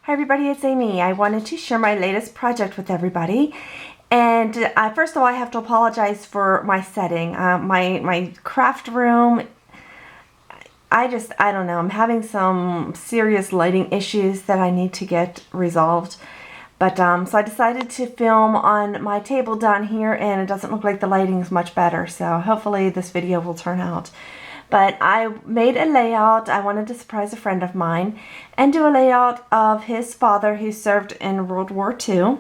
Hi everybody, it's Amy. I wanted to share my latest project with everybody. And first of all, I have to apologize for my setting. My craft room, I don't know, I'm having some serious lighting issues that I need to get resolved. But so I decided to film on my table down here, and it doesn't look like the lighting is much better. So hopefully this video will turn out. But I made a layout. I wanted to surprise a friend of mine and do a layout of his father who served in World War II.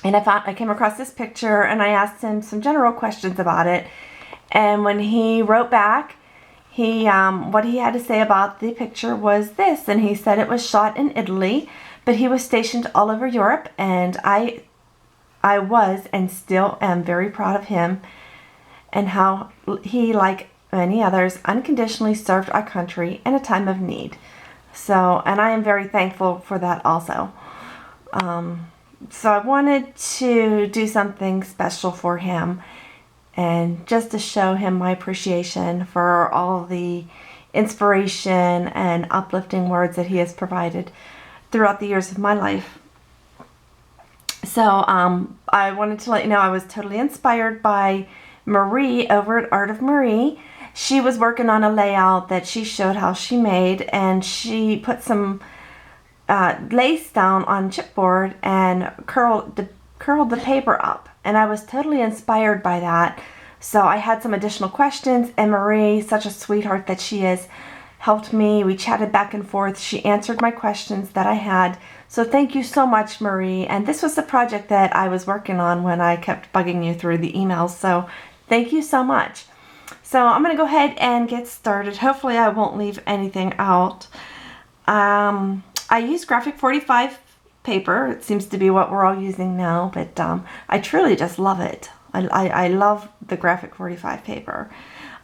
And I came across this picture and I asked him some general questions about it. And when he wrote back, what he had to say about the picture was this. And he said it was shot in Italy, but he was stationed all over Europe. And I was and still am very proud of him and how he, like many others, unconditionally served our country in a time of need. So, and I am very thankful for that also. So I wanted to do something special for him and just to show him my appreciation for all the inspiration and uplifting words that he has provided throughout the years of my life. So I wanted to let you know I was totally inspired by Marie over at Art of Marie. She was working on a layout that she showed how she made, and she put some lace down on chipboard and curled the paper up, and I was totally inspired by that. So I had some additional questions, and Marie, such a sweetheart that she is, helped me. We chatted back and forth. She answered my questions that I had. So thank you so much, Marie. And this was the project that I was working on when I kept bugging you through the emails. So thank you so much. So I'm going to go ahead and get started. Hopefully I won't leave anything out. I use G45 paper. It seems to be what we're all using now, but I truly just love it. I love the G45 paper.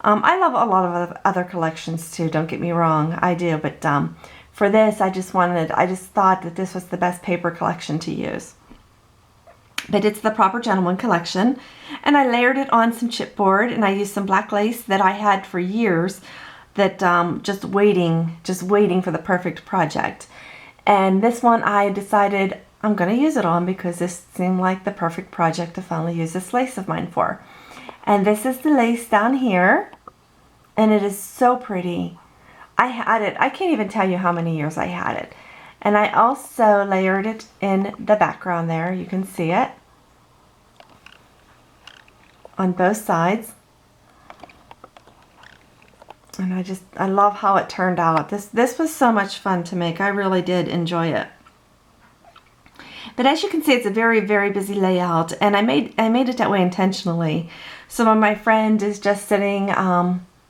I love a lot of other collections too, don't get me wrong, I do, but for this I just thought that this was the best paper collection to use. But it's the Proper Gentleman collection, and I layered it on some chipboard, and I used some black lace that I had for years that just waiting for the perfect project. And this one I decided I'm going to use it on because this seemed like the perfect project to finally use this lace of mine for. And this is the lace down here, and it is so pretty. I had it, I can't even tell you how many years I had it. And I also layered it in the background there. You can see it on both sides. And I love how it turned out. This was so much fun to make. I really did enjoy it. But as you can see, it's a very, very busy layout, and I made it that way intentionally. So when my friend is just sitting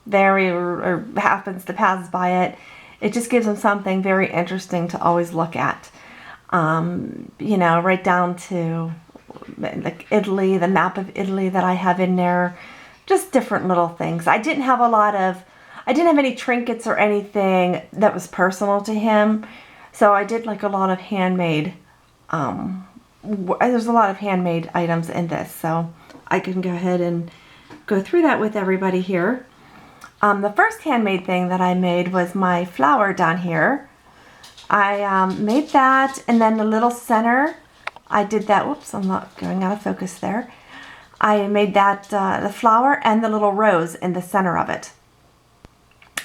there or happens to pass by it, it just gives them something very interesting to always look at. You know, right down to like Italy, the map of Italy that I have in there, just different little things. I didn't have any trinkets or anything that was personal to him, so I did like a lot of handmade. There's a lot of handmade items in this, so I can go ahead and go through that with everybody here. The first handmade thing that I made was my flower down here. I made that, and then the little center, I did that, whoops, I'm not going out of focus there. I made that, the flower and the little rose in the center of it.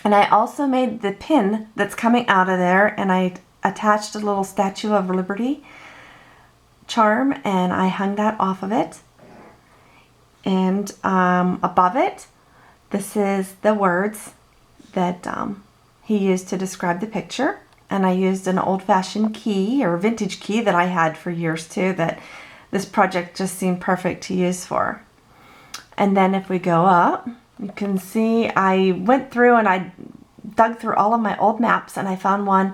And I also made the pin that's coming out of there, and I attached a little Statue of Liberty charm, and I hung that off of it. And above it, this is the words that he used to describe the picture. And I used an old-fashioned key or vintage key that I had for years too, that this project just seemed perfect to use for. And then if we go up, you can see I went through and I dug through all of my old maps, and I found one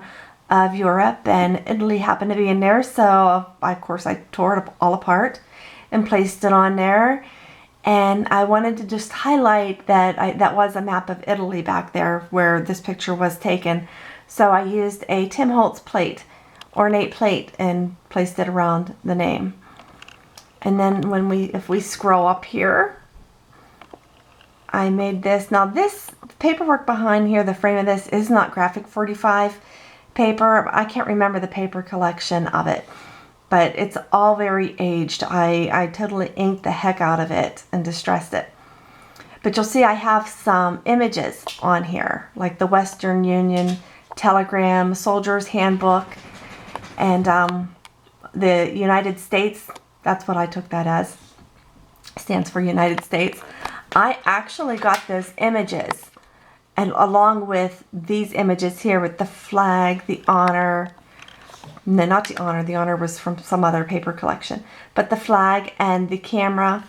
of Europe, and Italy happened to be in there, so of course I tore it all apart and placed it on there. And I wanted to just highlight that that was a map of Italy back there where this picture was taken. So I used a Tim Holtz plate, ornate plate, and placed it around the name. And then if we scroll up here, I made this. Now this paperwork behind here, the frame of this is not Graphic 45 paper. I can't remember the paper collection of it, but it's all very aged. I totally inked the heck out of it and distressed it. But you'll see I have some images on here, like the Western Union Telegram, Soldier's Handbook, and the United States. That's what I took that as. Stands for United States. I actually got those images, and along with these images here with the flag, the honor, no, not the honor. The honor was from some other paper collection, but the flag and the camera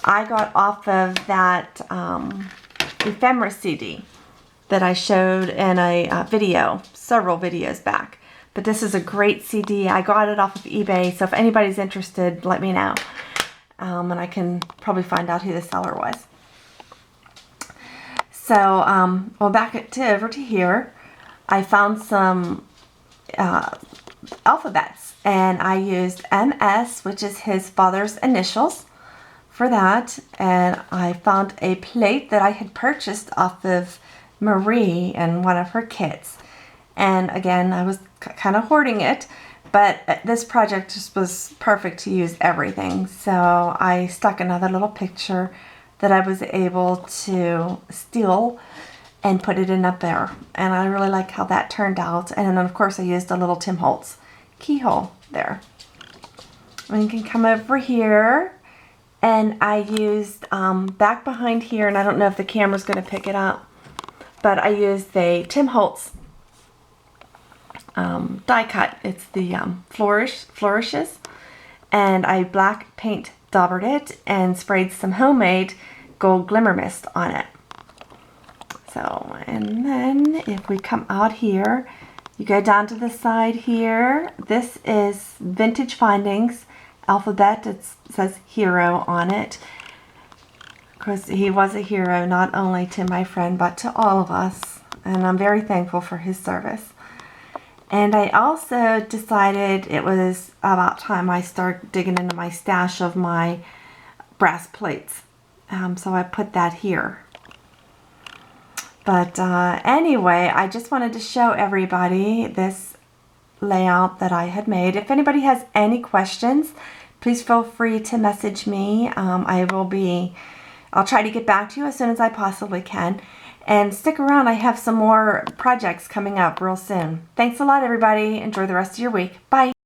I got off of that ephemera CD that I showed in a video, several videos back. But this is a great CD. I got it off of eBay, so if anybody's interested, let me know. And I can probably find out who the seller was. So, well, over to here, I found some alphabets, and I used MS, which is his father's initials, for that. And I found a plate that I had purchased off of Marie and one of her kits. And again, I was kind of hoarding it, but this project just was perfect to use everything. So I stuck another little picture that I was able to steal and put it in up there. And I really like how that turned out. And then of course I used a little Tim Holtz keyhole there. And you can come over here, and I used back behind here, and I don't know if the camera's going to pick it up, but I used the Tim Holtz die cut. It's the flourishes, and I black paint daubered it and sprayed some homemade gold glimmer mist on it. So, and then if we come out here, you go down to the side here. This is Vintage Findings alphabet. It says hero on it, because he was a hero not only to my friend but to all of us, and I'm very thankful for his service. And I also decided it was about time I start digging into my stash of my brass plates, so I put that here. But anyway, I just wanted to show everybody this layout that I had made. If anybody has any questions, please feel free to message me. I'll try to get back to you as soon as I possibly can. And stick around, I have some more projects coming up real soon. Thanks a lot, everybody. Enjoy the rest of your week. Bye.